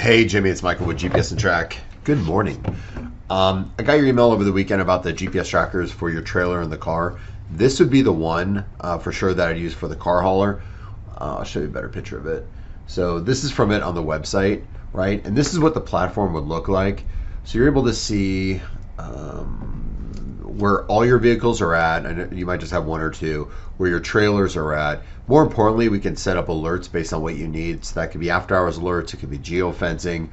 Hey Jimmy, it's Michael with GPS and Track. Good morning. I got your email over the weekend about the GPS trackers for your trailer in the car. This would be the one for sure that I'd use for the car hauler. I'll show you a better picture of it. So this is from it on the website, right? And this is what the platform would look like. So you're able to see where all your vehicles are at, and you might just have one or two, where your trailers are at. More importantly, we can set up alerts based on what you need. So that could be after hours alerts, it could be geofencing.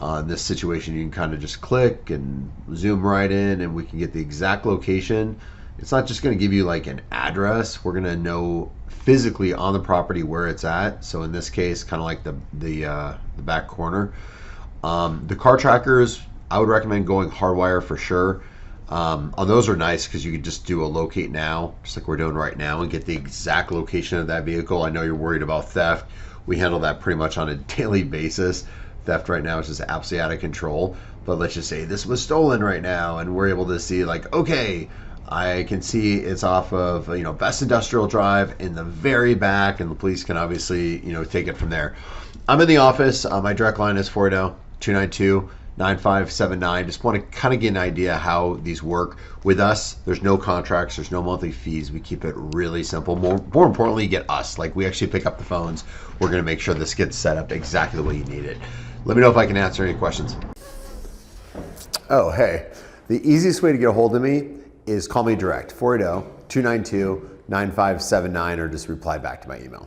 In this situation, you can kind of just click and zoom right in and we can get the exact location. It's not just going to give you like an address. We're going to know physically on the property where it's at. So in this case, kind of like the back corner. The car trackers, I would recommend going hardwire for sure. On those are nice because you can just do a locate now, just like we're doing right now, and get the exact location of that vehicle. I know you're worried about theft. We handle that pretty much on a daily basis. Theft right now is just absolutely out of control. But let's just say this was stolen right now, and we're able to see like, okay, I can see it's off of Best Industrial Drive in the very back, and the police can obviously take it from there. I'm in the office. My direct line is 480-292-9579. Just want to kind of get an idea how these work with us. There's no contracts, there's no monthly fees. We keep it really simple. More importantly, you get us. Like, we actually pick up the phones. We're going to make sure this gets set up exactly the way you need it. Let me know if I can answer any questions. Oh, hey. The easiest way to get a hold of me is call me direct, 480-292-9579, or just reply back to my email.